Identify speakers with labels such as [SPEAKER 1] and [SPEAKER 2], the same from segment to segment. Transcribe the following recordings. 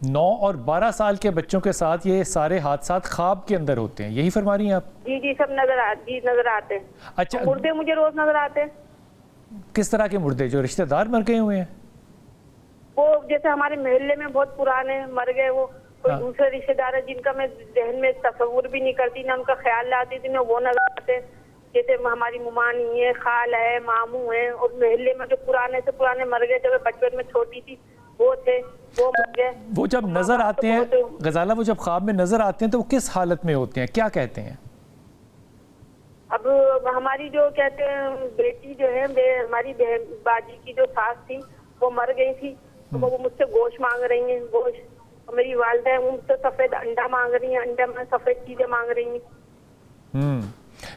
[SPEAKER 1] 9 اور 12 سال کے بچوں کے ساتھ یہ سارے حادثات خواب کے اندر ہوتے ہیں، یہی فرما رہی ہیں آپ؟
[SPEAKER 2] جی سب نظر آتے ہیں.
[SPEAKER 1] اچھا،
[SPEAKER 2] مردے مجھے روز نظر آتے ہیں.
[SPEAKER 1] کس طرح کے مردے؟ جو رشتہ دار مر گئے ہوئے ہیں؟
[SPEAKER 2] وہ جیسے ہمارے محلے میں بہت پرانے مر گئے، وہ کوئی دوسرے رشتہ دار ہے جن کا میں ذہن میں تصور بھی نہیں کرتی، نہ ان کا خیال لاتی تھی، نہ وہ نظر آتے. جیسے ہماری ممانی ہے، خال ہے، ماموں ہے، اور محلے میں جو پرانے سے پرانے مر گئے جب بچپن میں چھوٹی تھی وہ تھے، وہ مر گئے.
[SPEAKER 1] وہ جب نظر آتے ہیں غزالہ، وہ جب خواب میں نظر آتے ہیں تو وہ کس حالت میں ہوتے ہیں، کیا کہتے ہیں؟
[SPEAKER 2] اب ہماری جو کہتے ہیں بیٹی جو ہے، ہماری بہن باجی کی جو ساس تھی وہ مر گئی تھی، تو وہ مجھ سے گوشت مانگ رہی ہیں، گوشت. اور میری والدہ ہے وہ مجھ سے سفید انڈا مانگ رہی ہیں، انڈا میں سفید چیزیں مانگ رہی ہیں.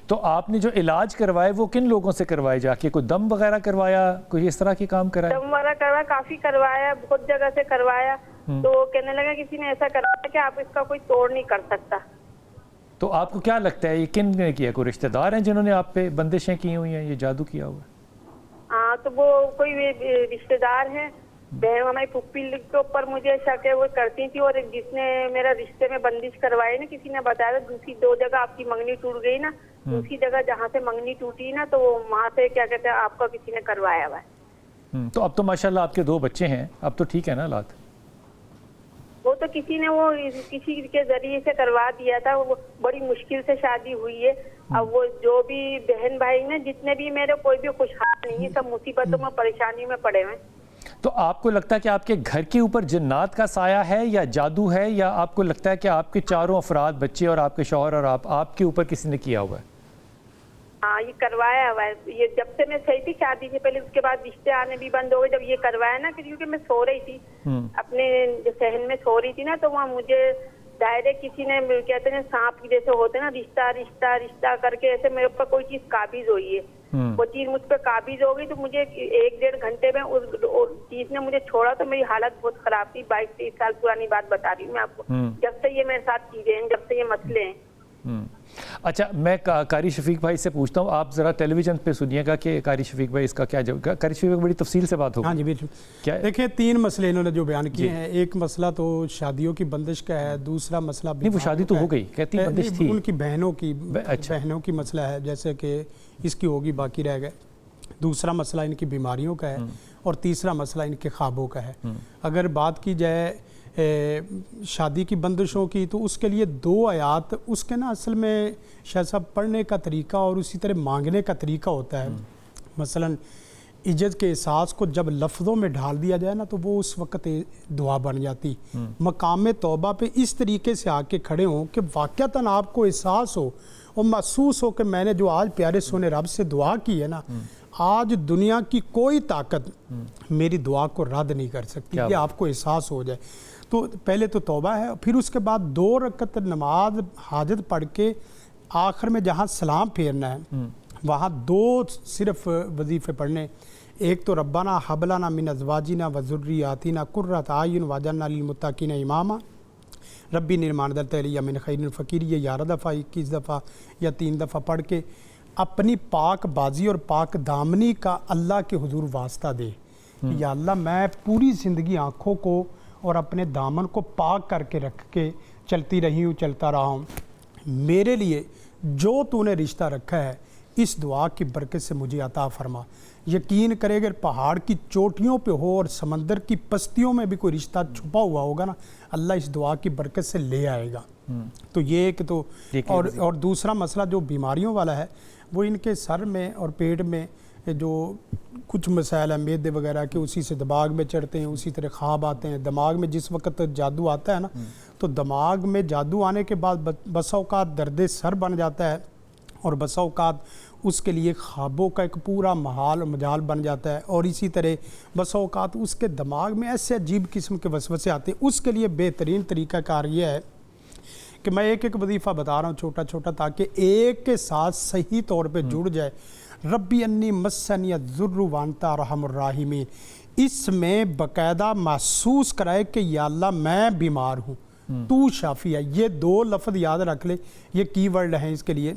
[SPEAKER 1] تو آپ نے جو علاج کروائے وہ کن لوگوں سے کروائے؟ جا کے کوئی دم وغیرہ کروایا، کوئی اس طرح کے کام کرایا؟
[SPEAKER 2] دم وغیرہ کروایا، کافی کروایا، بہت جگہ سے کروایا. تو کہنے لگا کسی نے ایسا کرایا کہ آپ اس کا کوئی توڑ نہیں کر سکتا.
[SPEAKER 1] تو آپ کو کیا لگتا ہے یہ کن نے کیا؟ کوئی رشتہ دار ہیں جنہوں نے آپ پہ بندشیں کی ہوئی ہیں، یہ جادو کیا ہوا ہے؟
[SPEAKER 2] ہاں، تو وہ کوئی رشتہ دار ہیں، بہن ہماری پھپھی کے اوپر مجھے شک ہے وہ کرتی تھی. اور جس نے میرا رشتے میں بندش کروائی نا، کسی نے بتایا تھا دوسری 2 جگہ آپ کی منگنی ٹوٹ گئی نا، دوسری جگہ جہاں سے منگنی ٹوٹی نا تو وہاں سے کیا کہتے ہیں آپ کا کسی نے کروایا ہوا ہے.
[SPEAKER 1] تو اب تو ماشاءاللہ آپ کے 2 بچے ہیں، اب تو ٹھیک ہے نا حالات؟
[SPEAKER 2] وہ تو کسی نے وہ کسی کے ذریعے سے کروا دیا تھا، وہ بڑی مشکل سے شادی ہوئی ہے. اب وہ جو بھی بہن بھائی نا جتنے بھی میرے کوئی بھی خوشحال نہیں ہے، سب مصیبتوں میں پریشانیوں میں پڑے ہوئے.
[SPEAKER 1] تو آپ کو لگتا ہے کہ آپ کے گھر کے اوپر جنات کا سایہ ہے یا جادو ہے، یا آپ کو لگتا ہے کہ آپ کے چاروں افراد، بچے اور آپ کے شوہر اور آپ کے اوپر کسی نے کیا ہوا ہے؟
[SPEAKER 2] ہاں، یہ کروایا ہوا ہے. یہ جب سے میں صحیح تھی شادی سے پہلے، اس کے بعد رشتے آنے بھی بند ہو گئے جب یہ کروایا نا، کیونکہ میں سو رہی تھی اپنے صحن میں سو رہی تھی نا، تو وہاں مجھے ڈائریکٹ کسی نے کہتے ہیں سانپ جیسے ہوتے نا، رشتہ رشتہ رشتہ کر کے ایسے میرے اوپر کوئی چیز قابض ہوئی ہے. وہ چیز مجھ پہ قابض ہو گئی تو مجھے 1-1.5 گھنٹے میں اس چیز نے مجھے چھوڑا تو میری حالت بہت خراب تھی. 22-23 سال پرانی بات بتا رہی ہوں میں آپ کو، جب سے یہ میرے ساتھ چیزیں ہیں، جب سے یہ مسئلے ہیں.
[SPEAKER 1] اچھا، میں قاری شفیق بھائی سے پوچھتا ہوں، آپ ذرا ٹیلی ویژن پہ سنیے گا کہ قاری شفیق بھائی اس کا کیا جواب. قاری شفیق بڑی تفصیل سے بات ہوگی.
[SPEAKER 3] ہاں جی بالکل. دیکھیں 3 مسئلے انہوں نے جو بیان کیے ہیں. ایک مسئلہ تو شادیوں کی بندش کا ہے، دوسرا مسئلہ
[SPEAKER 1] نہیں، وہ شادی تو ہو گئی، کہتی بندش تھی،
[SPEAKER 3] ان کی بہنوں کی مسئلہ ہے، جیسے کہ اس کی ہوگی باقی رہ گئے. دوسرا مسئلہ ان کی بیماریوں کا ہے، اور تیسرا مسئلہ ان کے خوابوں کا ہے. اگر بات کی جائے شادی کی بندشوں کی تو اس کے لیے 2 آیات اس کے نا اصل میں شاہ صاحب پڑھنے کا طریقہ اور اسی طرح مانگنے کا طریقہ ہوتا ہے. مثلا عجز کے احساس کو جب لفظوں میں ڈھال دیا جائے نا تو وہ اس وقت دعا بن جاتی. مقام توبہ پہ اس طریقے سے آ کے کھڑے ہوں کہ واقعتاً آپ کو احساس ہو اور محسوس ہو کہ میں نے جو آج پیارے سونے رب سے دعا کی ہے نا، آج دنیا کی کوئی طاقت میری دعا کو رد نہیں کر سکتی. یہ آپ کو احساس ہو جائے تو پہلے تو توبہ ہے، پھر اس کے بعد 2 رکعت نماز حاجت پڑھ کے آخر میں جہاں سلام پھیرنا ہے وہاں 2 صرف وظیفے پڑھنے. ایک تو ربنا ہب لنا من ازواجنا وذریاتنا قرۃ اعین واجعلنا للمتقین اماما، ربی نرمان دلت علیہ من خیر الفقیر. یہ 11 دفعہ 21 دفعہ یا 3 دفعہ پڑھ کے اپنی پاک بازی اور پاک دامنی کا اللہ کے حضور واسطہ دے. یا اللہ میں پوری زندگی آنکھوں کو اور اپنے دامن کو پاک کر کے رکھ کے چلتی رہی ہوں، چلتا رہا ہوں. میرے لیے جو تو نے رشتہ رکھا ہے اس دعا کی برکت سے مجھے عطا فرما. یقین کرے اگر پہاڑ کی چوٹیوں پہ ہو اور سمندر کی پستیوں میں بھی کوئی رشتہ چھپا ہوا ہوگا نا، اللہ اس دعا کی برکت سے لے آئے گا. تو یہ ایک تو اور دوسرا مسئلہ جو بیماریوں والا ہے وہ ان کے سر میں اور پیٹ میں جو کچھ مسائل ہیں معدے وغیرہ کے، اسی سے دماغ میں چڑھتے ہیں، اسی طرح خواب آتے ہیں. دماغ میں جس وقت جادو آتا ہے نا تو دماغ میں جادو آنے کے بعد بسا اوقات درد سر بن جاتا ہے، اور بسا اوقات اس کے لیے خوابوں کا ایک پورا محال و مجال بن جاتا ہے. اور اسی طرح بسا اوقات اس کے دماغ میں ایسے عجیب قسم کے وسوسے آتے ہیں. اس کے لیے بہترین طریقہ کار یہ ہے کہ میں ایک وظیفہ بتا رہا ہوں چھوٹا چھوٹا، تاکہ ایک کے ساتھ صحیح طور پہ جڑ جائے. ربی انی مسنی الضر وانت ارحم الراحمین. اس میں باقاعدہ محسوس کرائے کہ یا اللہ میں بیمار ہوں، تو شافی ہے. یہ 2 لفظ یاد رکھ لے، یہ کی ورڈ ہیں اس کے لیے،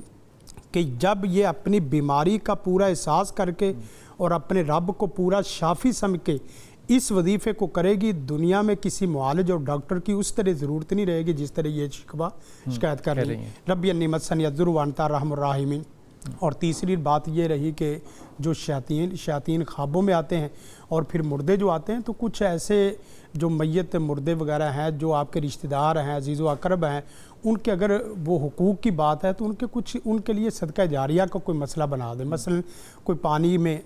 [SPEAKER 3] کہ جب یہ اپنی بیماری کا پورا احساس کر کے اور اپنے رب کو پورا شافی سمجھ کے اس وظیفے کو کرے گی دنیا میں کسی معالج اور ڈاکٹر کی اس طرح ضرورت نہیں رہے گی جس طرح یہ شکوہ شکایت کر رہی ہیں. ربی انی مسنی الضر وانت ارحم الراحمین. اور تیسری بات یہ رہی کہ جو شیاطین خوابوں میں آتے ہیں اور پھر مردے جو آتے ہیں تو کچھ ایسے جو میت مردے وغیرہ ہیں جو آپ کے رشتہ دار ہیں عزیز و اقرب ہیں ان کے اگر وہ حقوق کی بات ہے تو ان کے لیے صدقہ جاریہ کا کوئی مسئلہ بنا دیں. مثلا کوئی پانی میں،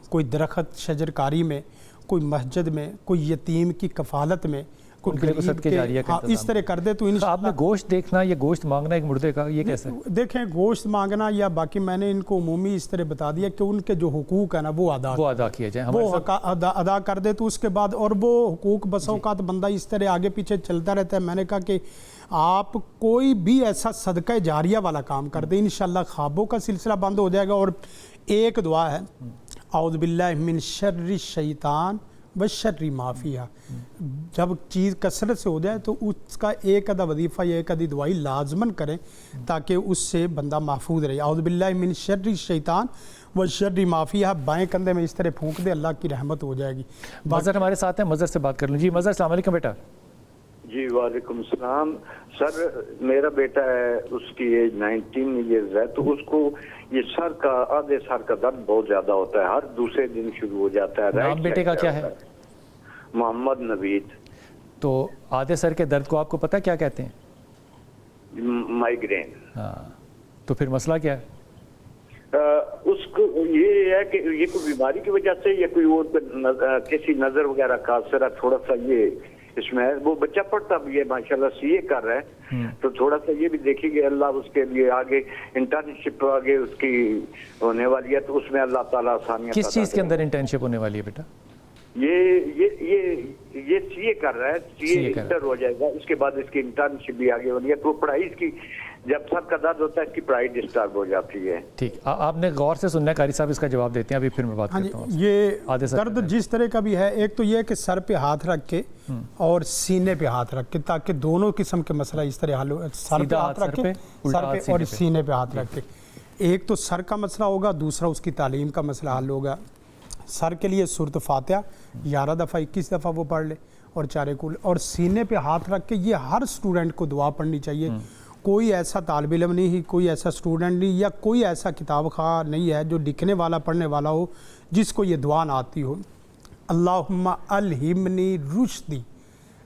[SPEAKER 3] کوئی درخت شجر کاری میں، کوئی مسجد میں، کوئی یتیم کی کفالت میں، کوئی
[SPEAKER 1] صدقہ جاریہ کا
[SPEAKER 3] اس طرح کر دے تو انشاءاللہ.
[SPEAKER 1] آپ نے گوشت دیکھنا یا گوشت مانگنا ایک مردے کا، یہ کیسے؟
[SPEAKER 3] دیکھیں گوشت مانگنا یا باقی میں نے ان کو عمومی اس طرح بتا دیا کہ ان کے جو حقوق ہیں نا وہ ادا
[SPEAKER 1] کیا جائے،
[SPEAKER 3] وہ ادا کر دے تو اس کے بعد اور وہ حقوق بس اوقات بندہ اس طرح آگے پیچھے چلتا رہتا ہے. میں نے کہا کہ آپ کوئی بھی ایسا صدقہ جاریہ والا کام کر دیں انشاءاللہ خوابوں کا سلسلہ بند ہو جائے گا. اور ایک دعا ہے اعوذ باللہ من شر الشیطان وشر ما فیہا. جب چیز کثرت سے ہو جائے تو اس کا ایک آدھا وظیفہ یا ایک آدھی دعائی لازماً کریں تاکہ اس سے بندہ محفوظ رہے. اعوذ باللہ من شر الشیطان وشر ما فیہا. بائیں کندھے میں اس طرح پھونک دے، اللہ کی رحمت ہو جائے گی.
[SPEAKER 1] مظہر ہمارے ساتھ ہیں، مظہر سے بات کر لوں. جی مظہر السلام علیکم بیٹا.
[SPEAKER 4] جی وعلیکم السلام. سر میرا بیٹا ہے، اس کی ایج 19 ایئرز ہے، تو اس کو یہ سر کا آدھے سر کا درد بہت زیادہ ہوتا ہے، ہر دوسرے دن شروع ہو جاتا ہے.
[SPEAKER 1] نام بیٹے کا کیا ہے؟
[SPEAKER 4] محمد نوید.
[SPEAKER 1] تو آدھے سر کے درد کو آپ کو پتہ کیا کہتے ہیں؟
[SPEAKER 4] مائیگرین.
[SPEAKER 1] ہاں تو پھر مسئلہ کیا ہے؟
[SPEAKER 4] اس کو یہ ہے کہ یہ کوئی بیماری کی وجہ سے یا کوئی اور کسی نظر وغیرہ کا اثر ہے، تھوڑا سا یہ اس میں ہے. وہ بچہ پڑھتا بھی ہے ماشاءاللہ، سی اے کر رہا ہے، تو تھوڑا سا یہ بھی دیکھیں گے اللہ اس کے لیے آگے انٹرنشپ آگے اس کی ہونے والی ہے، تو اس میں اللہ تعالیٰ آسانیاں.
[SPEAKER 1] کس چیز کے اندر انٹرنشپ ہونے والی ہے بیٹا؟
[SPEAKER 4] یہ سی اے کر رہا ہے، سی اے انٹر ہو جائے گا، اس کے بعد اس کی انٹرنشپ بھی آگے ہونی ہے. تو پڑھائی اس کی جب سر کا درد ہوتا ہے اس کی پڑھائی ڈسٹرب ہو جاتی ہے.
[SPEAKER 1] ٹھیک، آپ نے غور سے سننا ہے، قاری صاحب اس کا جواب دیتے ہیں، ابھی پھر میں بات کرتا ہوں.
[SPEAKER 3] یہ درد جس طرح کا بھی ہے، ایک تو یہ ہے کہ سر پہ ہاتھ رکھ کے اور سینے پہ ہاتھ رکھ کے، تاکہ دونوں قسم کے مسئلہ اس طرح حل ہو. سر پہ ہاتھ رکھ کے، سر پہ اور سینے پہ ہاتھ رکھ کے. ایک تو سر کا مسئلہ ہوگا، دوسرا اس کی تعلیم کا مسئلہ حل ہوگا. سر کے لیے سورۃ فاتحہ 11 دفعہ 21 دفعہ وہ پڑھ لے اور 4 کل. اور سینے پہ ہاتھ رکھ کے یہ ہر اسٹوڈنٹ کو دعا پڑھنی چاہیے. کوئی ایسا طالب علم نہیں، کوئی ایسا اسٹوڈنٹ نہیں، یا کوئی ایسا کتاب خواہ نہیں ہے جو لکھنے والا پڑھنے والا ہو جس کو یہ دعا نہ آتی ہو. اللہم الہمنی رشدی.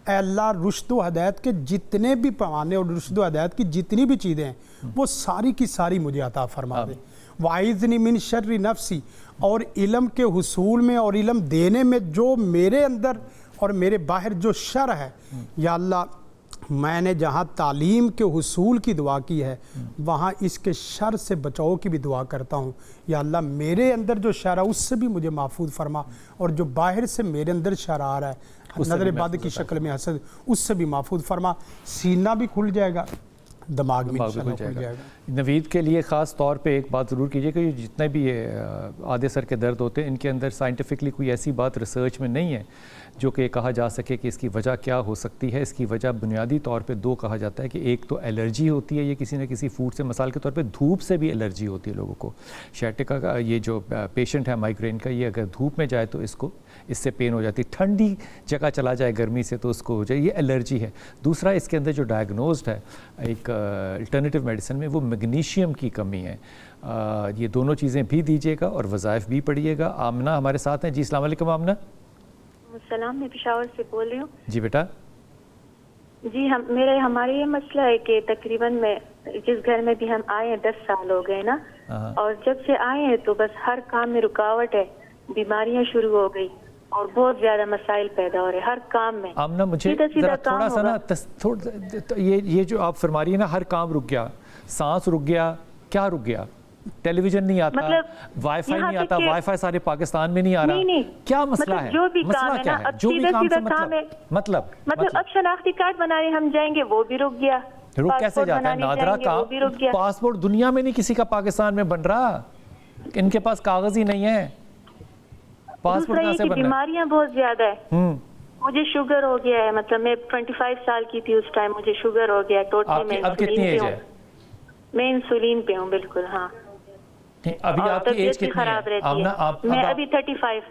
[SPEAKER 3] اے اللہ رشد و ہدایت کے جتنے بھی پیمانے اور رشد و ہدایت کی جتنی بھی چیزیں ہیں وہ ساری کی ساری مجھے عطا فرما دے. وَاعِذْنِی مِن شَرِّ نَفْسِی. اور علم کے حصول میں اور علم دینے میں جو میرے اندر اور میرے باہر جو شر ہے، یا اللہ میں نے جہاں تعلیم کے حصول کی دعا کی ہے وہاں اس کے شر سے بچاؤ کی بھی دعا کرتا ہوں. یا اللہ میرے اندر جو شر ہے اس سے بھی مجھے محفوظ فرما، اور جو باہر سے میرے اندر شر آ رہا ہے نظر بد کی شکل میں حسد، اس سے بھی محفوظ فرما. سینہ بھی کھل جائے گا، دماغ بھی کھل جائے گا.
[SPEAKER 1] نوید کے لیے خاص طور پہ ایک بات ضرور کیجیے کہ جتنے بھی آدھے سر کے درد ہوتے ہیں ان کے اندر سائنٹیفکلی کوئی ایسی بات ریسرچ میں نہیں ہے جو کہ کہا جا سکے کہ اس کی وجہ کیا ہو سکتی ہے. اس کی وجہ بنیادی طور پہ 2 کہا جاتا ہے کہ ایک تو الرجی ہوتی ہے، یہ کسی نہ کسی فوڈ سے، مثال کے طور پہ دھوپ سے بھی الرجی ہوتی ہے لوگوں کو. شیٹکا کا یہ جو پیشنٹ ہے مائیگرین کا، یہ اگر دھوپ میں جائے تو اس سے پین ہو جاتی ہے، ٹھنڈی جگہ چلا جائے گرمی سے تو اس کو ہو جائے، یہ الرجی ہے. دوسرا اس کے اندر جو ڈائگنوزڈ ہے ایک الٹرنیٹیو میڈیسن میں وہ میگنیشیم کی کمی ہے. یہ دونوں چیزیں بھی دیجیے گا اور وظائف بھی پڑھیے گا. آمنہ ہمارے ساتھ ہیں. جی السلام علیکم آمنہ.
[SPEAKER 5] السلام، میں پشاور سے بول رہی ہوں.
[SPEAKER 1] جی بیٹا.
[SPEAKER 5] جی ہمارا یہ مسئلہ ہے کہ تقریباً میں جس گھر میں بھی ہم آئے ہیں 10 سال ہو گئے نا، اور جب سے آئے ہیں تو بس ہر کام میں رکاوٹ ہے، بیماریاں شروع ہو گئی اور بہت زیادہ مسائل پیدا ہو رہے ہیں ہر کام میں.
[SPEAKER 1] آمنہ مجھے ذرا تھوڑا سا نا یہ جو آپ فرما رہی ہیں نا، ہر کام رک گیا، سانس رک گیا، کیا رک گیا؟ ٹیلی ویژن نہیں آتا، وائی فائی نہیں آتا، وائی فائی سارے پاکستان میں نہیں آ رہا، کیا مسئلہ ہے؟
[SPEAKER 5] جو بھی کام ہے نا، اب سیدھا سیدھا کام ہے، مطلب اب شناختی کارڈ بنانے ہم جائیں گے وہ بھی رک گیا.
[SPEAKER 1] رک کیسے جاتا ہے؟ نادرا کام پاسپورٹ دنیا میں نہیں کسی کا پاکستان میں بن رہا، ان کے پاس کاغذ ہی نہیں ہے. پاسپورٹ کہاں سے بن رہا ہے؟
[SPEAKER 5] بیماریاں بہت زیادہ ہے. مجھے شوگر ہو گیا ہے، مطلب میں 25 سال کی تھی اس ٹائم، مجھے شوگر ہو گیا ٹوٹلی. میں
[SPEAKER 1] اب کتنی ایج ہے؟
[SPEAKER 5] میں انسولین پہ ہوں بالکل. ہاں
[SPEAKER 1] ابھی آپ کی ایج کتنی ہے؟
[SPEAKER 5] خراب رہتی ہے. میں ابھی 35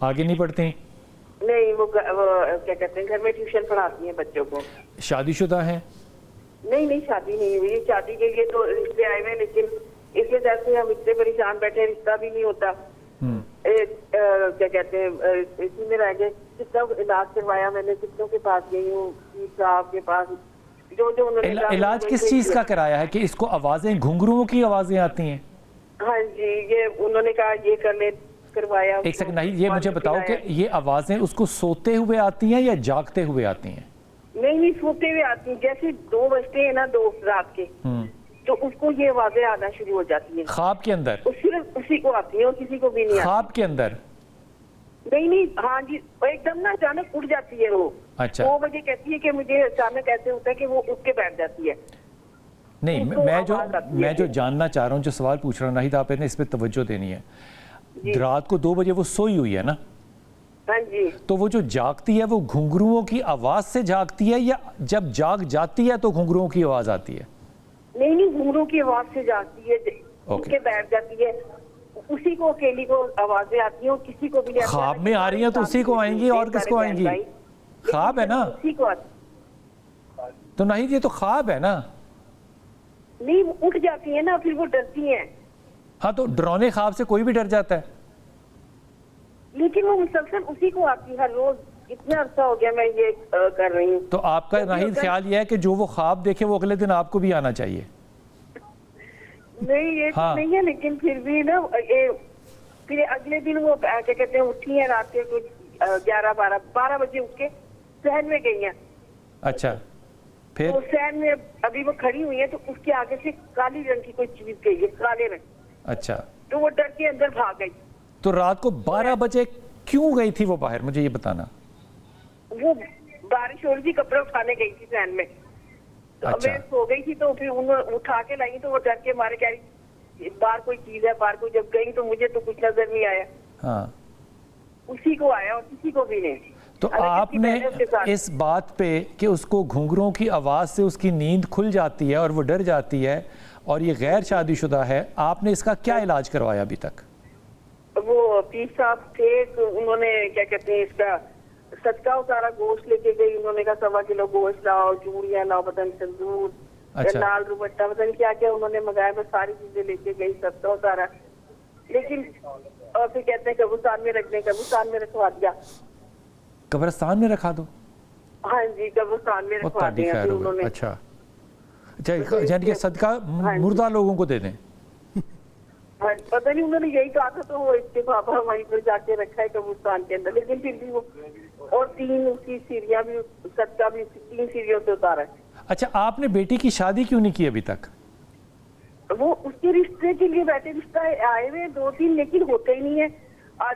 [SPEAKER 1] آگے نہیں پڑھتی؟
[SPEAKER 2] نہیں وہ کیا کہتے ہیں گھر میں ٹیوشن پڑھاتی ہیں بچوں کو.
[SPEAKER 1] شادی شدہ ہیں؟
[SPEAKER 2] نہیں شادی نہیں ہوئی. شادی کے لیے تو رشتے آئے ہوئے لیکن اس وجہ سے ہم اتنے پریشان بیٹھے, رشتہ بھی نہیں ہوتا. کیا کہتے ہیں اسی میں رہ گئے. کتنا علاج کروایا میں نے, کتنوں کے پاس گئی ہوں, صاحب کے پاس, جو انہوں نے
[SPEAKER 1] علاج کس چیز کا کرایا ہے کہ اس کو آوازیں گھنگروؤں کی آوازیں آتی ہیں؟
[SPEAKER 2] ہاں جی, یہ انہوں نے کہا یہ کر لے, کروایا.
[SPEAKER 1] ایک سیکنڈ, نہیں یہ مجھے بتاؤ کہ یہ آوازیں اس کو سوتے ہوئے آتی ہیں یا جاگتے ہوئے آتی ہیں؟
[SPEAKER 2] نہیں سوتے ہوئے آتی ہیں. جیسے 2 بجتے ہیں نا 2 رات کے, تو اس کو یہ آوازیں آنا شروع ہو جاتی ہیں.
[SPEAKER 1] خواب کے اندر؟
[SPEAKER 2] صرف اسی کو آتی ہیں اور کسی کو بھی نہیں آتی.
[SPEAKER 1] خواب کے اندر؟
[SPEAKER 2] نہیں ہاں جی, ایک دم نا اچانک اٹھ جاتی ہے وہ.
[SPEAKER 1] اچھا
[SPEAKER 2] 2 بجے کہتی ہے کہ مجھے اچانک ایسے ہوتا ہے کہ وہ اٹھ کے بیٹھ جاتی ہے.
[SPEAKER 1] نہیں, میں جو جاننا چاہ رہا ہوں, جو سوال پوچھ رہا ہوں نہیں آپ نے اس پہ توجہ دینی ہے. رات کو 2 بجے وہ سوئی ہوئی ہے نا,
[SPEAKER 2] ہاں جی,
[SPEAKER 1] تو وہ جو جاگتی ہے وہ گھنگروؤں کی آواز سے جاگتی ہے یا جب جاگ جاتی ہے تو گھنگروؤں کی آواز آتی ہے؟
[SPEAKER 2] نہیں گھنگروں کی آواز سے جاتی ہے, اٹھ کے بیٹھ جاتی ہے. اسی کو اکیلی کو آوازیں آتی ہیں اور کسی کو بھی نہیں.
[SPEAKER 1] خواب میں آ رہی ہیں تو اسی کو آئیں گی, اور کس کو آئیں گی؟ خواب ہے نا,
[SPEAKER 2] اسی کو آتی.
[SPEAKER 1] تو نہیں یہ تو خواب ہے نا.
[SPEAKER 2] نہیں وہ اٹھ جاتی ہیں نا, پھر وہ ڈرتی ہیں.
[SPEAKER 1] ہاں تو ڈرونے خواب سے کوئی بھی ڈر جاتا ہے,
[SPEAKER 2] لیکن وہ مسلسل اسی کو آتی ہے ہر روز. اتنا عرصہ ہو گیا میں یہ کر رہی ہوں.
[SPEAKER 1] تو آپ کا ناہید خیال یہ ہے کہ جو وہ خواب دیکھے وہ اگلے دن آپ کو بھی آنا چاہیے؟
[SPEAKER 2] نہیں یہ تو نہیں ہے, لیکن پھر بھی نا پھر اگلے دن وہ کیا کہتے ہیں اٹھی ہیں رات کے 11-12 بجے اٹھ کے صحن میں گئی ہیں.
[SPEAKER 1] اچھا پھر
[SPEAKER 2] تو صحن میں ابھی وہ کھڑی ہوئی ہیں تو اس کے آگے سے کالی رنگ کی کوئی چیز گئی ہے, کالے رنگ.
[SPEAKER 1] اچھا
[SPEAKER 2] تو وہ ڈر کے اندر بھاگ گئی.
[SPEAKER 1] تو رات کو 12 بجے کیوں گئی تھی وہ باہر, مجھے یہ بتانا.
[SPEAKER 2] وہ بارش ہو رہی تھی, کپڑے اٹھانے گئی تھی صحن میں.
[SPEAKER 1] اچھا
[SPEAKER 2] میں سو گئی تھی تو پھر انہوں اٹھا کے لائی تو وہ ڈر کے مارے کہہ رہی باہر کوئی چیز ہے, باہر کو جب گئی تو مجھے تو کچھ نظر نہیں آیا.
[SPEAKER 1] ہاں
[SPEAKER 2] اسی کو آیا اور کسی کو بھی نہیں.
[SPEAKER 1] تو آپ نے اس بات پہ کہ اس کو گھنگروں کی آواز سے اس کی نیند کھل جاتی ہے اور وہ ڈر جاتی ہے اور یہ غیر شادی شدہ ہے, آپ نے اس کا کیا علاج کروایا ابھی تک؟
[SPEAKER 2] وہ پیر صاحب تھے, انہوں نے کیا کہتے ہیں اس کا صدقہ اتارا, گوشت لے کے گئی. انہوں نے کہا 1.25 کلو گوشت لاؤ, چوڑیاں لاؤ, پتن سندور, لال دوپٹہ, پتن کیا کیا انہوں نے منگایا. بس ساری چیزیں لے کے گئی, صدقہ اتارا. لیکن اور پھر کہتے ہیں قبرستان میں رکھنے, قبرستان میں رکھوا دیا.
[SPEAKER 1] قبرستان میں رکھا دو؟
[SPEAKER 2] ہاں جی قبرستان میں رکھوا دیا انہوں نے.
[SPEAKER 1] اچھا یعنی کہ صدقہ مردہ لوگوں کو دے دیں؟
[SPEAKER 2] پتہ نہیں انہوں نے یہی کہا تھا, تو وہ اتفاق وہیں پر جا کے رکھا ہے قبرستان کے اندر. لیکن پھر بھی وہ اور 3 اس کی سیریاں بھی, صدقہ بھی 3 سیریوں سے اتارا ہے.
[SPEAKER 1] اچھا آپ نے بیٹی کی شادی کیوں نہیں کی ابھی تک؟
[SPEAKER 2] وہ اس کے رشتے کے لیے بیٹھے, رشتہ آئے ہوئے 2-3 لیکن ہوتے ہی نہیں ہے.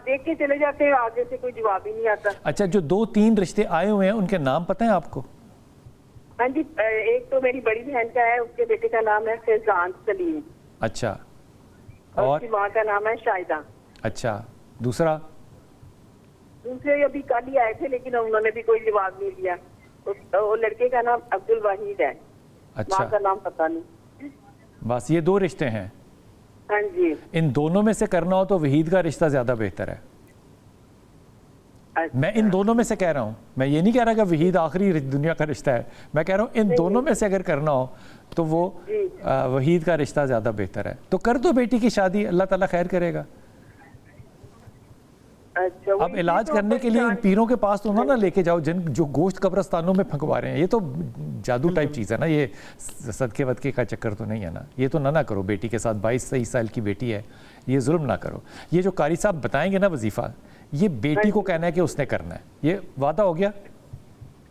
[SPEAKER 2] دیکھ کے چلے جاتے ہیں, آگے سے کوئی جواب ہی نہیں آتا.
[SPEAKER 1] اچھا جو 2-3 رشتے آئے ہوئے ہیں ان کے نام پتہ ہیں آپ کو؟
[SPEAKER 2] ہاں جی, ایک تو میری بڑی بہن کا ہے, اس کے بیٹے کا نام ہے فیضان سلیم.
[SPEAKER 1] اچھا,
[SPEAKER 2] اور اس کی ماں کا نام ہے شاہدہ.
[SPEAKER 1] اچھا دوسرے
[SPEAKER 2] ابھی کل ہی آئے تھے لیکن انہوں نے بھی کوئی جواب نہیں دیا. وہ لڑکے کا نام عبد الواحد ہے, ماں کا نام پتہ نہیں.
[SPEAKER 1] بس یہ 2 رشتے ہیں؟
[SPEAKER 2] ہاں جی.
[SPEAKER 1] ان دونوں میں سے کرنا ہو تو وحید کا رشتہ زیادہ بہتر ہے. میں ان دونوں میں سے کہہ رہا ہوں, میں یہ نہیں کہہ رہا کہ وحید آخری دنیا کا رشتہ ہے, میں کہہ رہا ہوں ان دونوں میں سے اگر کرنا ہو تو وہ وحید کا رشتہ زیادہ بہتر ہے. تو کر دو بیٹی کی شادی, اللہ تعالیٰ خیر کرے گا. اب علاج کرنے کے لیے ان پیروں کے پاس تو نہ لے کے جاؤ جو گوشت قبرستانوں میں پھنکوا رہے ہیں. یہ تو جادو ٹائپ چیز ہے نا, یہ صدقے ودقے کا چکر تو نہیں ہے نا. یہ تو نہ کرو بیٹی کے ساتھ, 22-23 سال کی بیٹی ہے, یہ ظلم نہ کرو. یہ جو قاری صاحب بتائیں گے نا وظیفہ, یہ بیٹی کو کہنا ہے کہ اس نے کرنا ہے. یہ وعدہ ہو گیا؟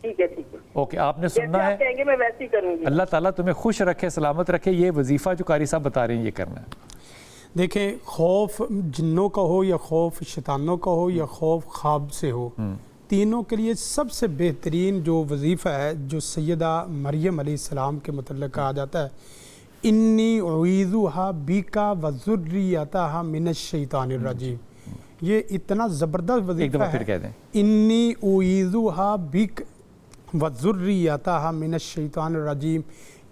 [SPEAKER 2] ٹھیک ہے ٹھیک ہے,
[SPEAKER 1] اوکے آپ نے سننا ہے.
[SPEAKER 2] کہیں گے میں ویسے ہی کروں گی. اللہ
[SPEAKER 1] تعالیٰ تمہیں خوش رکھے, سلامت رکھے. یہ وظیفہ جو قاری صاحب بتا رہے ہیں یہ کرنا ہے.
[SPEAKER 3] دیکھیں, خوف جنوں کا ہو یا خوف شیطانوں کا ہو یا خوف خواب سے ہو, تینوں کے لیے سب سے بہترین جو وظیفہ ہے جو سیدہ مریم علیہ السلام کے متعلق کہا جاتا ہے, انی اعیذھا بک وذریتھا من الشیطان الرجیم. یہ اتنا زبردست وظیفہ ہے, انی اعیذھا بک وذریتھا من الشیطان الرجیم.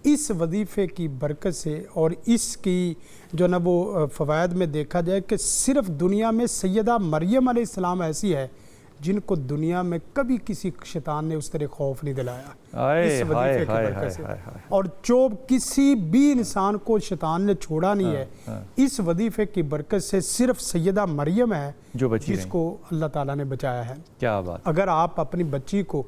[SPEAKER 3] اس وظیفے کی برکت سے اور اس کی جو نا وہ فوائد میں دیکھا جائے کہ صرف دنیا میں سیدہ مریم علیہ السلام ایسی ہے جن کو دنیا میں کبھی کسی شیطان نے اس طرح خوف نہیں دلایا اس وظیفے کی برکت سے، اور چوب کسی بھی انسان کو شیطان نے چھوڑا نہیں ہے، اس وظیفے کی برکت سے صرف سیدہ مریم ہے جس کو اللہ تعالیٰ نے بچایا ہے۔
[SPEAKER 1] کیا بات!
[SPEAKER 3] اگر آپ اپنی بچی کو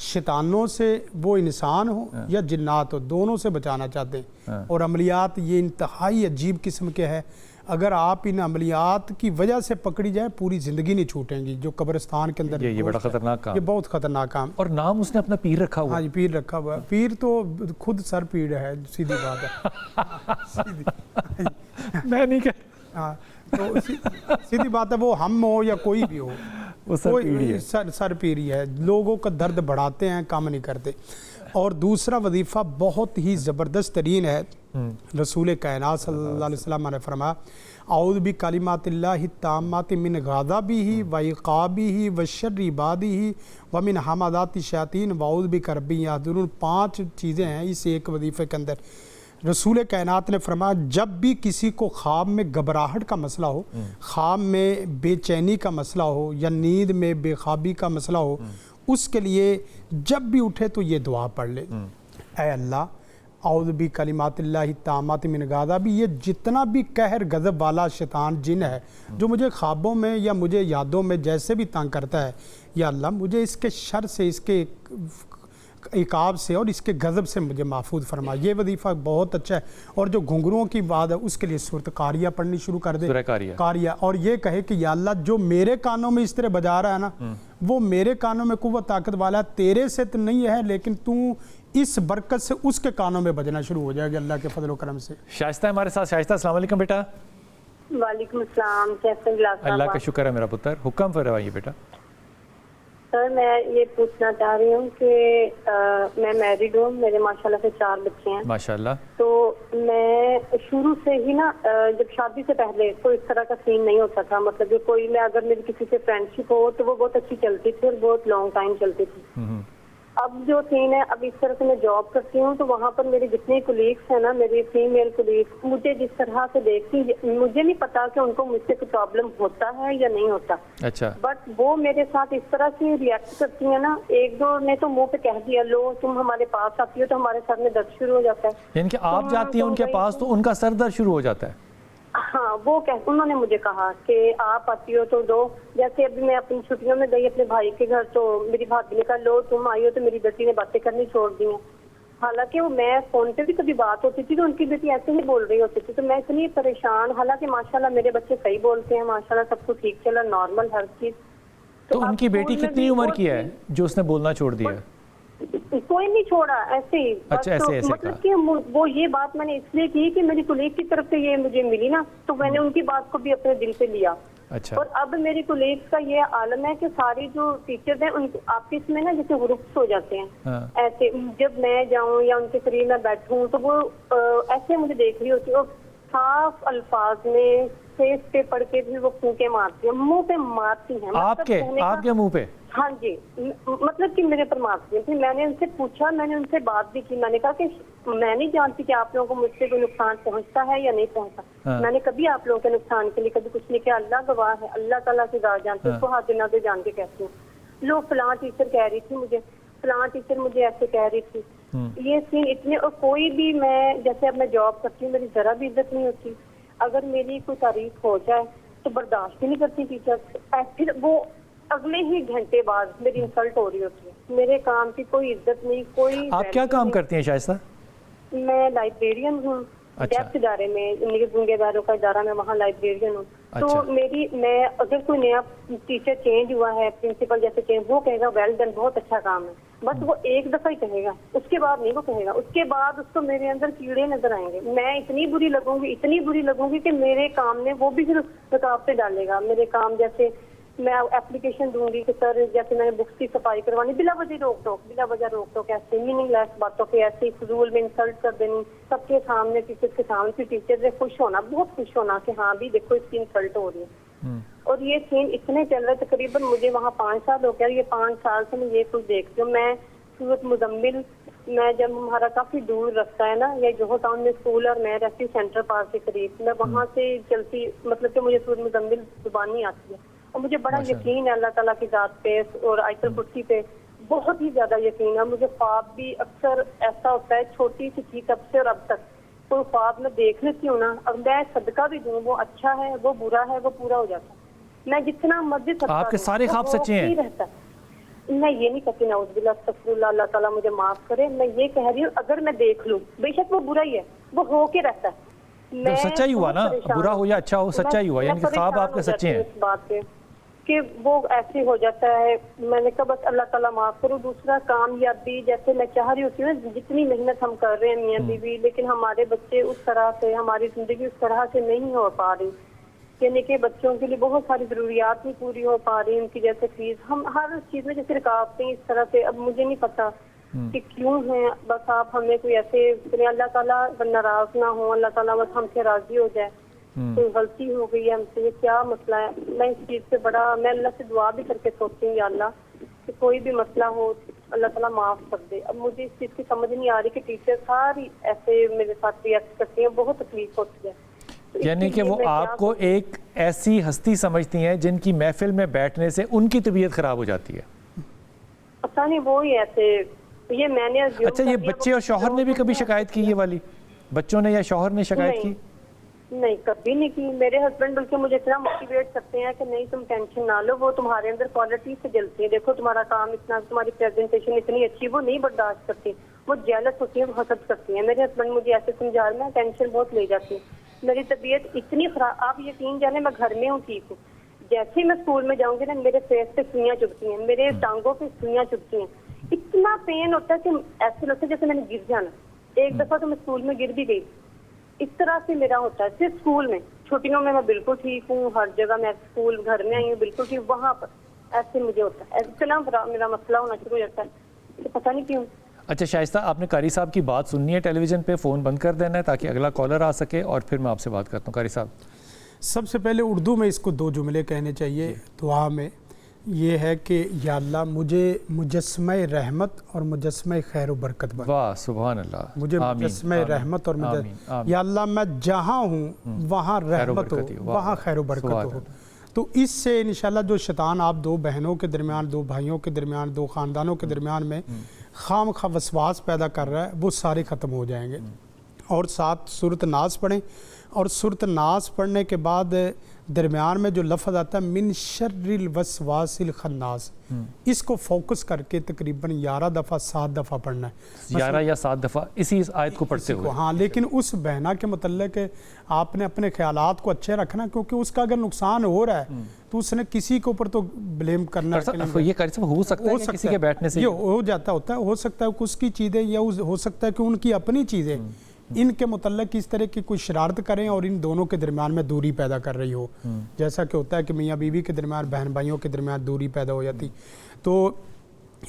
[SPEAKER 3] شیطانوں سے، وہ انسان ہو یا جنات ہو، دونوں سے بچانا چاہتے ہیں، اور عملیات یہ انتہائی عجیب قسم کے ہے، اگر آپ ان عملیات کی وجہ سے پکڑی جائے پوری زندگی نہیں چھوٹیں گی، جو قبرستان کے اندر
[SPEAKER 1] یہ بڑا خطرناک کام،
[SPEAKER 3] یہ بہت خطرناک کام۔
[SPEAKER 1] اور نام اس نے اپنا پیر رکھا ہوا؟
[SPEAKER 3] ہاں جی، پیر رکھا ہوا ہے، پیر تو خود سر پیر ہے، سیدھی بات ہے
[SPEAKER 1] میں نہیں کہہ،
[SPEAKER 3] ہاں تو سیدھی بات ہے، وہ ہم ہو یا کوئی بھی ہو،
[SPEAKER 1] وہ سر پیڑھی ہے،
[SPEAKER 3] سر پیری ہے، لوگوں کا درد بڑھاتے ہیں، کام نہیں کرتے۔ اور دوسرا وظیفہ بہت ہی زبردست ترین ہے، رسول کائنات صلی اللہ علیہ وسلم نے فرمایا اعوذ بکلمات اللہ التامات من غضبہ وعقابہ وشر عبادہ ومن حمزات الشیاطین واعوذ بک رب یحضرون۔ 5 چیزیں ہیں اس ایک وظیفے کے اندر۔ رسول کائنات نے فرمایا جب بھی کسی کو خواب میں گھبراہٹ کا مسئلہ ہو، خواب میں بے چینی کا مسئلہ ہو، یا نیند میں بے خوابی کا مسئلہ ہو، اس کے لیے جب بھی اٹھے تو یہ دعا پڑھ لے، اے اللہ اعوذ بکلمات اللہ التامات من غضبہ، یہ جتنا بھی قہر غضب والا شیطان جن ہے جو مجھے خوابوں میں یا مجھے یادوں میں جیسے بھی تنگ کرتا ہے، یا اللہ مجھے اس کے شر سے، اس کے عقاب سے اور اس کے غضب سے مجھے محفوظ فرما۔ یہ وظیفہ بہت اچھا ہے۔ اور جو گھنگروؤں کی بات ہے اس کے لیے سورۃ قاریہ پڑھنی شروع کر دے،
[SPEAKER 1] سورہ قاریہ،
[SPEAKER 3] اور یہ کہے کہ یا اللہ جو میرے کانوں میں اس طرح بجا رہا ہے نا، وہ میرے کانوں میں قوت طاقت والا ہے، تیرے سے تو نہیں ہے، لیکن تو اس برکت سے اس کے کانوں میں بجنا شروع ہو جائے گا اللہ کے فضل و کرم سے۔
[SPEAKER 1] شائستہ ہمارے ساتھ۔ شائستہ السلام علیکم بیٹا۔
[SPEAKER 2] وعلیکم السلام، کیسے ہیں؟
[SPEAKER 1] اللہ کا شکر ہے میرا پتر، حکم فرمائیے بیٹا۔
[SPEAKER 2] سر میں یہ پوچھنا چاہ رہی ہوں کہ میں میریڈ ہوں، میرے ماشاءاللہ سے 4 بچے ہیں
[SPEAKER 1] ماشاءاللہ۔
[SPEAKER 2] تو میں شروع سے ہی نا، جب شادی سے پہلے کوئی اس طرح کا سین نہیں ہوتا تھا، مطلب کہ کوئی میں اگر میری کسی سے فرینڈ شپ ہو تو وہ بہت اچھی چلتی تھی اور بہت لانگ ٹائم چلتی تھی۔ اب جو سین ہے، اب اس طرح سے میں جاب کرتی ہوں تو وہاں پر میری جتنے کولیگس ہیں نا، میری فیمیل کولیگس، مجھے جس طرح سے دیکھتی، مجھے نہیں پتا کہ ان کو مجھ سے کوئی پرابلم ہوتا ہے یا نہیں ہوتا،
[SPEAKER 1] اچھا،
[SPEAKER 2] بٹ وہ میرے ساتھ اس طرح سے ریئیکٹ کرتی ہیں نا، 1-2 نے تو منہ پہ کہہ دیا لو تم ہمارے پاس آتی ہو تو ہمارے سر میں درد شروع ہو جاتا ہے۔
[SPEAKER 1] یعنی کہ آپ جاتی ہیں ان کے پاس تو ان کا سر درد شروع ہو جاتا ہے؟
[SPEAKER 2] ہاں، انہوں نے مجھے کہا کہ آپ آتی ہو تو دو، جیسے ابھی میں اپنی چھٹیوں میں گئی اپنے بھائی کے گھر تو میری بھابھی نے کہا لو تم آئی ہو تو میری بیٹی نے باتیں کرنی چھوڑ دی ہیں، حالانکہ وہ میں فون پہ بھی کبھی بات ہوتی تھی تو ان کی بیٹی ایسے ہی بول رہی ہوتی تھی، تو میں اتنی پریشان، حالانکہ ماشاءاللہ میرے بچے صحیح بولتے ہیں، ماشاءاللہ سب کچھ ٹھیک چلا، نارمل ہر چیز۔
[SPEAKER 1] تو ان کی بیٹی کتنی عمر کی ہے جو اس نے بولنا چھوڑ دیا؟
[SPEAKER 2] کوئی نہیں چھوڑا، ایسے ہی،
[SPEAKER 1] اچھا، ایسے
[SPEAKER 2] مطلب کہ وہ یہ بات میں نے اس لیے کی کہ میری کولیگ کی طرف سے یہ مجھے ملی نا، تو میں نے ان کی بات کو بھی اپنے دل پہ لیا۔
[SPEAKER 1] اچھا،
[SPEAKER 2] اور اب میری کولیگس کا یہ عالم ہے کہ ساری جو ٹیچرز ہیں ان آپس میں نا جیسے گروپس ہو جاتے ہیں، ایسے جب میں جاؤں یا ان کے قریب میں بیٹھوں تو وہ ایسے مجھے دیکھ رہی ہوتی ہے، اور صاف الفاظ میں فیس پہ پڑھ کے بھی وہ پھونکے مارتی ہیں، منہ پہ مارتی ہیں،
[SPEAKER 1] آپ کے منہ پہ؟
[SPEAKER 2] ہاں جی، مطلب کہ میرے پر مارتی ہیں۔ پھر میں نے ان سے پوچھا، میں نے ان سے بات بھی کی، میں نے کہا کہ میں نہیں جانتی کہ آپ لوگوں کو مجھ سے کوئی نقصان پہنچتا ہے یا نہیں پہنچتا، میں نے کبھی آپ لوگوں کے نقصان کے لیے کبھی کچھ نہیں کیا، اللہ گواہ ہے، اللہ تعالیٰ سے ذات جانتے، اس کو ہاتھ نہ دے جان کے کہتی ہوں۔ لوگ فلاں ٹیچر کہہ رہی تھی مجھے، فلاں ٹیچر مجھے ایسے کہہ رہی تھی، یہ سین اتنے، اور کوئی بھی، میں جیسے اب میں جاب کرتی ہوں میری ذرا بھی عزت نہیں ہوتی، اگر میری کوئی تعریف ہو جائے تو برداشت بھی نہیں کرتی ٹیچر، پھر وہ اگلے ہی گھنٹے بعد میری انسلٹ ہو رہی ہوتی ہے، میرے کام کی کوئی عزت نہیں، کوئی۔
[SPEAKER 1] آپ کیا کام کرتی ہیں شائستہ؟
[SPEAKER 2] میں لائبریرین ہوں، ڈیپتھ ادارے میں، گونگے داروں کا ادارہ، میں وہاں لائبریرین ہوں۔ تو میں اگر کوئی نیا ٹیچر چینج ہوا ہے، پرنسپل جیسے چینج، وہ کہے گا ویل ڈن، بہت اچھا کام ہے، بس وہ ایک دفعہ ہی کہے گا، اس کے بعد نہیں وہ کہے گا، اس کے بعد اس کو میرے اندر کیڑے نظر آئیں گے، میں اتنی بری لگوں گی کہ میرے کام میں وہ بھی پھر رکاوٹیں ڈالے گا، میرے کام جیسے میں اپلیکیشن دوں گی کہ سر جیسے میں نے بکس کی صفائی کروانی، بلا وجہ روک ٹوک ایسے میننگ لیس باتوں پہ ایسے فضول میں انسلٹ کر دینی سب کے سامنے، ٹیچر کے سامنے، پھر ٹیچر نے خوش ہونا، بہت خوش ہونا کہ ہاں بھی دیکھو اس کی انسلٹ ہو رہی ہے۔ اور یہ سین اتنے چل رہے، تقریباً مجھے وہاں 5 سال ہو گیا، یہ 5 سال سے میں یہ کچھ دیکھتی ہوں۔ میں سورۃ مزمل میں جب ہمارا کافی دور رستہ ہے نا, یہ جوہر ٹاؤن میں اسکول اور میں رہتی ہوں سینٹرل پارک کے قریب, میں وہاں سے چلتی, مطلب کہ مجھے سورۃ مزمل زبان نہیں آتی ہے, اور مجھے بڑا یقین ہے اللہ تعالیٰ کی ذات پہ اور آیت الکرسی پہ, بہت ہی زیادہ یقین ہے. مجھے خواب بھی اکثر ایسا ہوتا ہے, چھوٹی سی چیز اب سے اور اب تک کوئی خواب میں دیکھ لیتی ہوں نا, اب میں صدقہ بھی دوں, وہ اچھا ہے وہ برا ہے وہ پورا ہو جاتا ہے. میں جتنا مرضی صدقہ
[SPEAKER 1] آپ کے
[SPEAKER 2] دوں,
[SPEAKER 1] سارے خواب سچے ہیں؟
[SPEAKER 2] میں یہ نہیں کہتی نعوذ باللہ استغفر اللہ, اللہ تعالیٰ مجھے معاف کرے, میں یہ کہہ رہی ہوں اگر میں دیکھ لوں, بے شک وہ برا ہی ہے, وہ ہو کے رہتا ہے.
[SPEAKER 1] سچا ہی ہوا نا, برا ہو یا اچھا ہو سچا ہی ہوا, یعنی کہ خواب آپ کے سچے ہیں.
[SPEAKER 2] اس بات پہ کہ وہ ایسے ہو جاتا ہے, میں نے کہا بس اللہ تعالیٰ معاف کرو. دوسرا کامیابی, جیسے میں چاہ رہی ہوتی ہوں جتنی محنت ہم کر رہے ہیں میاں بیوی, لیکن ہمارے بچے اس طرح سے, ہماری زندگی اس طرح سے نہیں ہو پا رہی, یعنی کہ بچوں کے لیے بہت ساری ضروریات نہیں پوری ہو پا رہی, ان کی جیسے فیس, ہم ہر چیز میں جیسے رکاوٹیں اس طرح سے. اب مجھے نہیں پتا کہ کیوں ہیں, بس آپ ہمیں کوئی ایسے کریں, اللہ تعالیٰ ناراض نہ ہو, اللہ تعالیٰ بس ہم سے راضی ہو جائے. کوئی غلطی ہو گئی ہے ہم سے, یہ کیا مسئلہ ہے, میں اس چیز سے بڑا, میں اللہ سے دعا بھی کر کے سوچتی ہوں یا اللہ کہ کوئی بھی مسئلہ ہو اللہ تعالیٰ معاف کر دے. اب مجھے اس چیز کی سمجھ نہیں آ رہی کہ ٹیچر ساری ایسے میرے ساتھ ریئیکٹ کرتی ہیں, بہت تکلیف ہوتی ہے.
[SPEAKER 1] یعنی کہ وہ آپ کو ایک ایسی ہستی سمجھتی ہیں جن کی محفل میں بیٹھنے سے ان کی طبیعت خراب ہو جاتی ہے.
[SPEAKER 2] پتہ نہیں وہ ہی ایسے, یہ میں نے.
[SPEAKER 1] اچھا, یہ بچے اور شوہر نے بھی کبھی شکایت کی, یہ والی بچوں نے یا شوہر نے شکایت کی؟
[SPEAKER 2] نہیں, کبھی نہیں کی. میرے ہسبینڈ بلکہ مجھے اتنا موٹیویٹ کرتے ہیں کہ نہیں تم ٹینشن نہ لو, وہ تمہارے اندر کوالٹی سے جلتی ہے, دیکھو تمہارا کام اتنا, تمہاری پریزنٹیشن اتنی اچھی, وہ نہیں برداشت کرتی, وہ جیلس ہوتی ہیں, وہ حسد کرتی ہیں. میرے ہسبینڈ مجھے ایسے سمجھا رہے ہیں, ٹینشن بہت لے جاتی ہے. میری طبیعت اتنی خراب, آپ یقین جانے میں گھر میں ہوں ٹھیک ہوں, جیسے ہی میں اسکول میں جاؤں گی نا میرے فیس پہ سوئیاں چبھتی ہیں, میرے ٹانگوں پہ سوئیاں چبھتی ہیں, اتنا پین ہوتا ہے کہ ایسے لگتا ہے جیسے میں نے گر جانا. ایک دفعہ تو میں اسکول میں گر بھی گئی, اس طرح سے میرا ہوتا ہے. صرف اسکول میں, چھٹیوں میں بالکل ٹھیک ہوں, ہر جگہ میں اسکول گھر میں آئی ہوں بالکل ٹھیک, وہاں پر ایسے مجھے ہوتا ہے, اتنا میرا مسئلہ ہونا شروع ہو جاتا ہے کہ پتہ نہیں کیوں.
[SPEAKER 1] اچھا شائستہ, آپ نے قاری صاحب کی بات سننی ہے ٹیلی ویژن پہ, فون بند کر دینا ہے تاکہ اگلا کالر آ سکے, اور پھر میں آپ سے بات کرتا ہوں. قاری صاحب,
[SPEAKER 3] سب سے پہلے اردو میں اس کو 2 جملے کہنے چاہیے دعا میں, یہ ہے کہ یا اللہ مجھے مجسمہ رحمت اور مجسمہ خیر و برکت بنا.
[SPEAKER 1] واہ سبحان اللہ,
[SPEAKER 3] مجھے مجسمہ رحمت اور یا اللہ میں جہاں ہوں وہاں رحمت ہو, وہاں خیر و برکت ہو. تو اس سے انشاءاللہ جو شیطان آپ 2 بہنوں کے درمیان, 2 بھائیوں کے درمیان, 2 خاندانوں کے درمیان میں خام خواہ وسواس پیدا کر رہا ہے, وہ سارے ختم ہو جائیں گے. اور ساتھ سورۃ ناس پڑھیں, اور سورۃ ناس پڑھنے کے بعد درمیان میں جو لفظ آتا ہے من شر الوسواس الخناس, اس کو فوکس کر کے تقریباً 11 دفعہ 7 دفعہ پڑھنا ہے,
[SPEAKER 1] 11 یا 7 دفعہ اسی آیت کو پڑھتے ہوئے.
[SPEAKER 3] ہاں, لیکن اس بہنا کے متعلق آپ نے اپنے خیالات کو اچھے رکھنا, کیونکہ اس کا اگر نقصان ہو رہا ہے تو اس نے کسی کے اوپر تو بلیم کرنا ہے.
[SPEAKER 1] یہ قاری صاحب ہو سکتا ہے کسی کے بیٹھنے سے
[SPEAKER 3] یہ ہو جاتا ہوتا ہے, ہو سکتا ہے اس کی چیزیں, یا ہو سکتا ہے کہ ان کی اپنی چیزیں ان کے متعلق اس طرح کی کوئی شرارت کریں اور ان دونوں کے درمیان میں دوری پیدا کر رہی ہو, جیسا کہ ہوتا ہے کہ میاں بیوی کے درمیان, بہن بھائیوں کے درمیان دوری پیدا ہو جاتی. تو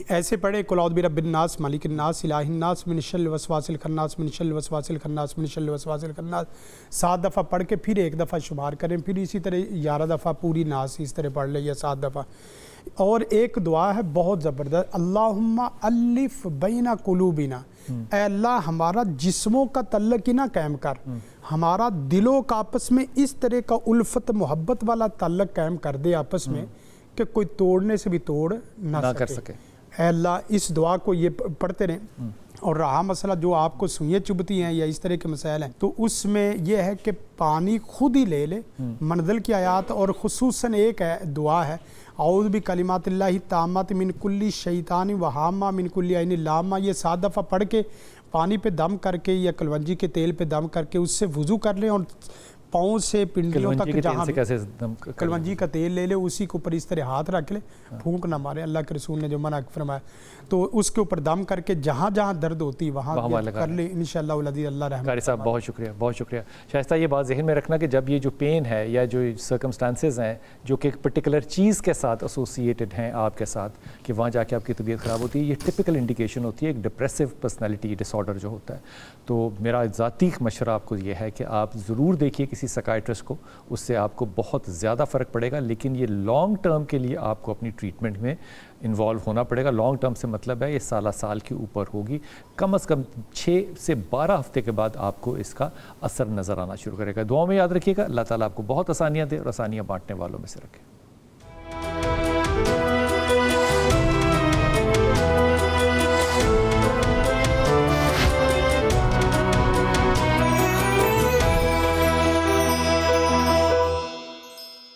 [SPEAKER 3] ایسے پڑھے قل اعوذ برب الناس مالک الناس الہ الناس من شر الوسواس الخناس من شر الوسواس الخناس من شر الوسواس الخناس 7 دفعہ پڑھ کے پھر 1 دفعہ شمار کریں, پھر اسی طرح 11 دفعہ پوری ناس اس طرح پڑھ لیں یا 7 دفعہ. اور ایک دعا ہے بہت زبردست, اللہم الف بین قلوبنا, اے اللہ ہمارا جسموں کا تعلق ہی نہ قائم کر, ہمارا دلوں کا آپس میں اس طرح کا الفت محبت والا تعلق قائم کر دے آپس میں کہ کوئی توڑنے سے بھی توڑ نہ کر سکے. اے اللہ اس دعا کو یہ پڑھتے رہیں. اور رہا مسئلہ جو آپ کو سوئیں چبھتی ہیں یا اس طرح کے مسائل ہیں, تو اس میں یہ ہے کہ پانی خود ہی لے لے, منزل کی آیات, اور خصوصاً ایک ہے دعا ہے اعوذ بکلمات اللہ التامات من کل شیطان وہامہ من کل عین لامہ, یہ 7 دفعہ پڑھ کے پانی پہ دم کر کے یا کلونجی کے تیل پہ دم کر کے اس سے وضو کر لیں, اور پاؤں سے پنڈلیوں تک جہاں کلونجی کا تیل لے لے, اسی کے اوپر اس طرح ہاتھ رکھ لے, پھونک نہ مارے, اللہ کے رسول نے جو منع فرمایا, تو اس کے اوپر دم کر کے جہاں جہاں درد ہوتی وہاں کر لے, انشاءاللہ العزیز اللہ رحمت.
[SPEAKER 1] قاری صاحب بہت شکریہ, بہت شکریہ. شائستہ یہ بات ذہن میں رکھنا کہ جب یہ جو پین ہے یا جو سرکمسٹانسز ہیں جو کہ ایک پرٹیکولر چیز کے ساتھ ایسوسیٹڈ ہیں آپ کے ساتھ, کہ وہاں جا کے آپ کی طبیعت خراب ہوتی ہے, یہ ٹپیکل انڈیکیشن ہوتی ہے ایک ڈپریسو پرسنالٹی ڈس آرڈر جو ہوتا ہے. تو میرا ذاتی مشورہ آپ کو یہ ہے کہ آپ ضرور دیکھیے کسی سکائٹرسٹ کو، اس سے آپ کو بہت زیادہ فرق پڑے گا، لیکن یہ لانگ ٹرم کے لیے آپ کو اپنی ٹریٹمنٹ میں انوالو ہونا پڑے گا۔ لانگ ٹرم سے مطلب ہے یہ سال کے اوپر ہوگی، کم از کم 6 سے 12 ہفتے کے بعد آپ کو اس کا اثر نظر آنا شروع کرے گا۔ دعاؤں میں یاد رکھیے گا، اللہ تعالیٰ آپ کو بہت آسانیاں دے اور آسانیاں بانٹنے والوں میں سے رکھے۔